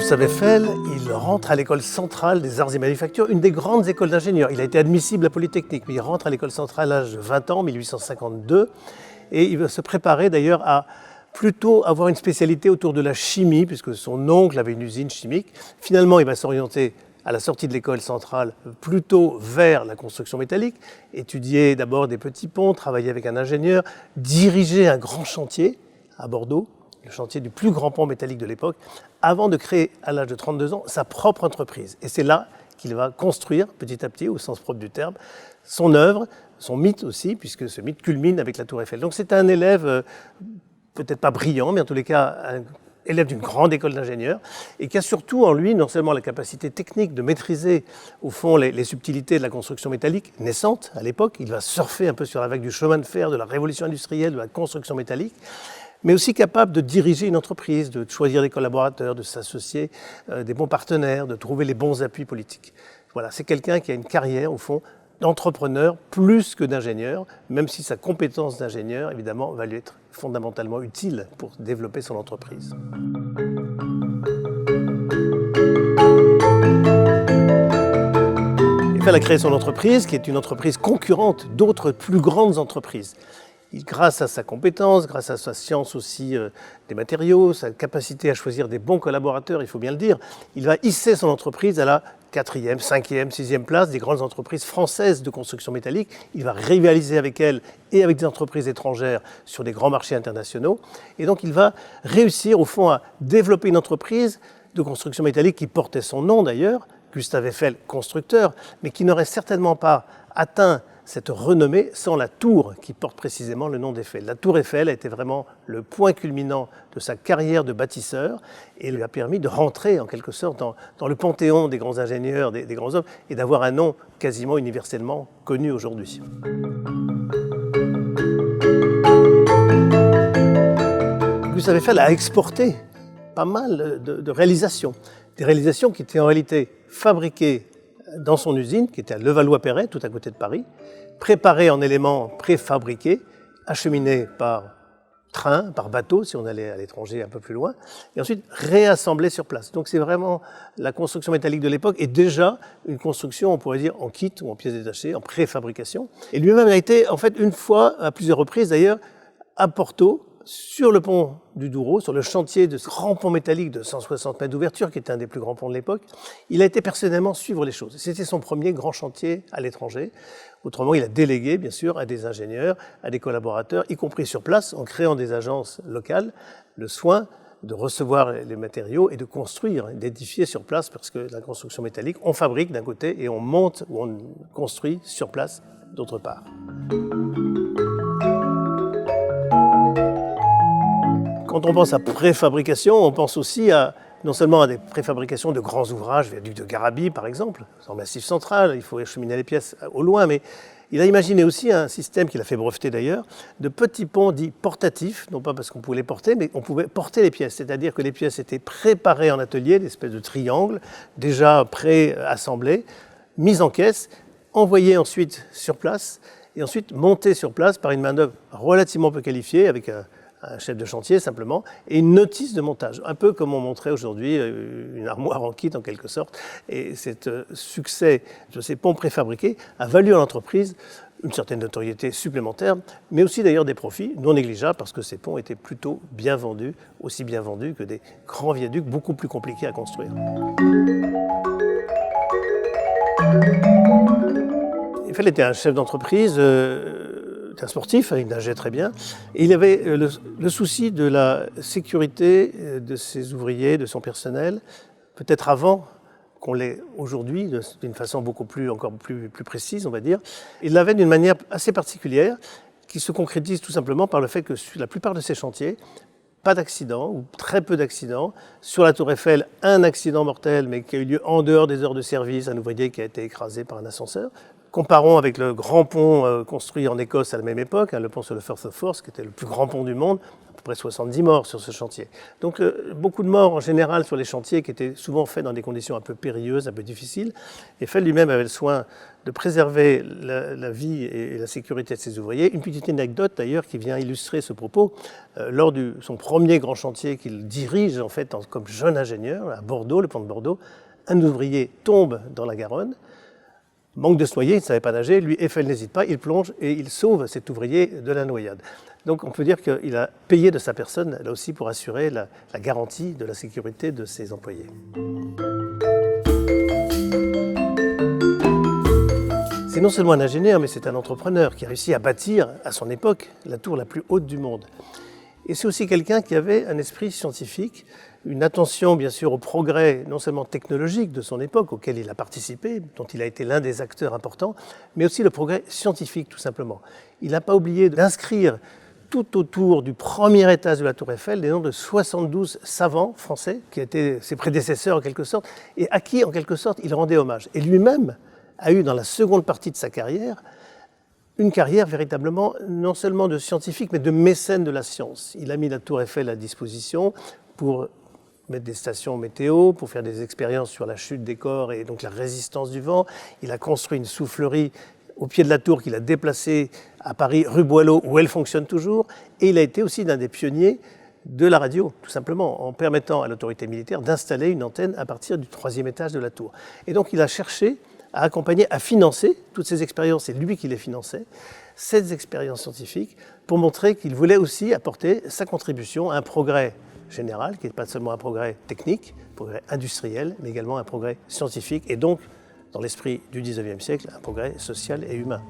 Gustave Eiffel, il rentre à l'école centrale des arts et manufactures, une des grandes écoles d'ingénieurs. Il a été admissible à Polytechnique, mais il rentre à l'école centrale à l'âge de 20 ans, 1852, et il va se préparer d'ailleurs à plutôt avoir une spécialité autour de la chimie, puisque son oncle avait une usine chimique. Finalement, il va s'orienter à la sortie de l'école centrale plutôt vers la construction métallique, étudier d'abord des petits ponts, travailler avec un ingénieur, diriger un grand chantier à Bordeaux, le chantier du plus grand pont métallique de l'époque, avant de créer à l'âge de 32 ans sa propre entreprise. Et c'est là qu'il va construire petit à petit, au sens propre du terme, son œuvre, son mythe aussi, puisque ce mythe culmine avec la Tour Eiffel. Donc c'est un élève, peut-être pas brillant, mais en tous les cas un élève d'une grande école d'ingénieurs, et qui a surtout en lui non seulement la capacité technique de maîtriser au fond les subtilités de la construction métallique, naissante à l'époque, il va surfer un peu sur la vague du chemin de fer, de la révolution industrielle, de la construction métallique, mais aussi capable de diriger une entreprise, de choisir des collaborateurs, de s'associer des bons partenaires, de trouver les bons appuis politiques. Voilà, c'est quelqu'un qui a une carrière, au fond, d'entrepreneur plus que d'ingénieur, même si sa compétence d'ingénieur, évidemment, va lui être fondamentalement utile pour développer son entreprise. Eiffel a créé son entreprise, qui est une entreprise concurrente d'autres plus grandes entreprises. Grâce à sa compétence, grâce à sa science aussi des matériaux, sa capacité à choisir des bons collaborateurs, il faut bien le dire, il va hisser son entreprise à la 4e, 5e, 6e place des grandes entreprises françaises de construction métallique. Il va rivaliser avec elles et avec des entreprises étrangères sur des grands marchés internationaux. Et donc il va réussir au fond à développer une entreprise de construction métallique qui portait son nom d'ailleurs, Gustave Eiffel, constructeur, mais qui n'aurait certainement pas atteint cette renommée sans la tour qui porte précisément le nom d'Eiffel. La tour Eiffel a été vraiment le point culminant de sa carrière de bâtisseur et lui a permis de rentrer en quelque sorte dans le panthéon des grands ingénieurs, des grands hommes, et d'avoir un nom quasiment universellement connu aujourd'hui. Gustave Eiffel a exporté pas mal de réalisations, des réalisations qui étaient en réalité fabriquées dans son usine, qui était à Levallois-Perret, tout à côté de Paris, préparées en éléments préfabriqués, acheminés par train, par bateau, si on allait à l'étranger un peu plus loin, et ensuite réassemblées sur place. Donc c'est vraiment la construction métallique de l'époque, et déjà une construction, on pourrait dire, en kit ou en pièces détachées, en préfabrication. Et lui-même a été, en fait, une fois, à plusieurs reprises d'ailleurs, à Porto, sur le pont du Douro, sur le chantier de ce grand pont métallique de 160 mètres d'ouverture, qui était un des plus grands ponts de l'époque, il a été personnellement suivre les choses. C'était son premier grand chantier à l'étranger. Autrement, il a délégué, bien sûr, à des ingénieurs, à des collaborateurs, y compris sur place, en créant des agences locales, le soin de recevoir les matériaux et de construire, d'édifier sur place, parce que la construction métallique, on fabrique d'un côté et on monte ou on construit sur place d'autre part. Quand on pense à préfabrication, on pense aussi non seulement à des préfabrications de grands ouvrages, viaduc de Garabi par exemple, en Massif central, il faut acheminer les pièces au loin, mais il a imaginé aussi un système qu'il a fait breveter d'ailleurs, de petits ponts dits portatifs, non pas parce qu'on pouvait les porter, mais on pouvait porter les pièces, c'est-à-dire que les pièces étaient préparées en atelier, des espèces de triangles, déjà pré-assemblés, mises en caisse, envoyées ensuite sur place, et ensuite montées sur place par une main-d'œuvre relativement peu qualifiée, avec un chef de chantier simplement, et une notice de montage, un peu comme on montrait aujourd'hui une armoire en kit en quelque sorte. Et cet succès de ces ponts préfabriqués a valu à l'entreprise une certaine notoriété supplémentaire, mais aussi d'ailleurs des profits non négligeables parce que ces ponts étaient plutôt bien vendus, aussi bien vendus que des grands viaducs beaucoup plus compliqués à construire. Eiffel était un chef d'entreprise, un sportif, il nageait très bien, et il avait le souci de la sécurité de ses ouvriers, de son personnel, peut-être avant qu'on l'ait aujourd'hui, d'une façon encore plus précise, on va dire. Il l'avait d'une manière assez particulière, qui se concrétise tout simplement par le fait que sur la plupart de ses chantiers, pas d'accident, ou très peu d'accidents. Sur la Tour Eiffel, un accident mortel, mais qui a eu lieu en dehors des heures de service, un ouvrier qui a été écrasé par un ascenseur. Comparons avec le grand pont construit en Écosse à la même époque, le pont sur le Firth of Forth, qui était le plus grand pont du monde, à peu près 70 morts sur ce chantier. Donc beaucoup de morts en général sur les chantiers qui étaient souvent faits dans des conditions un peu périlleuses, un peu difficiles. Eiffel lui-même avait le soin de préserver la vie et la sécurité de ses ouvriers. Une petite anecdote d'ailleurs qui vient illustrer ce propos. Lors de son premier grand chantier qu'il dirige en fait comme jeune ingénieur à Bordeaux, le pont de Bordeaux, un ouvrier tombe dans la Garonne. Manque de se noyer, il ne savait pas nager. Lui, Eiffel n'hésite pas, il plonge et il sauve cet ouvrier de la noyade. Donc on peut dire qu'il a payé de sa personne, là aussi, pour assurer la garantie de la sécurité de ses employés. C'est non seulement un ingénieur, mais c'est un entrepreneur qui a réussi à bâtir, à son époque, la tour la plus haute du monde. Et c'est aussi quelqu'un qui avait un esprit scientifique, une attention bien sûr au progrès non seulement technologique de son époque, auquel il a participé, dont il a été l'un des acteurs importants, mais aussi le progrès scientifique tout simplement. Il n'a pas oublié d'inscrire tout autour du premier étage de la tour Eiffel des noms de 72 savants français, qui étaient ses prédécesseurs en quelque sorte, et à qui en quelque sorte il rendait hommage. Et lui-même a eu dans la seconde partie de sa carrière une carrière véritablement non seulement de scientifique, mais de mécène de la science. Il a mis la tour Eiffel à disposition pour mettre des stations météo, pour faire des expériences sur la chute des corps et donc la résistance du vent. Il a construit une soufflerie au pied de la tour qu'il a déplacée à Paris, rue Boileau, où elle fonctionne toujours. Et il a été aussi l'un des pionniers de la radio, tout simplement, en permettant à l'autorité militaire d'installer une antenne à partir du 3e étage de la tour. Et donc il a cherché à accompagner, à financer toutes ces expériences, c'est lui qui les finançait, ces expériences scientifiques, pour montrer qu'il voulait aussi apporter sa contribution à un progrès général, qui n'est pas seulement un progrès technique, un progrès industriel, mais également un progrès scientifique, et donc, dans l'esprit du XIXe siècle, un progrès social et humain.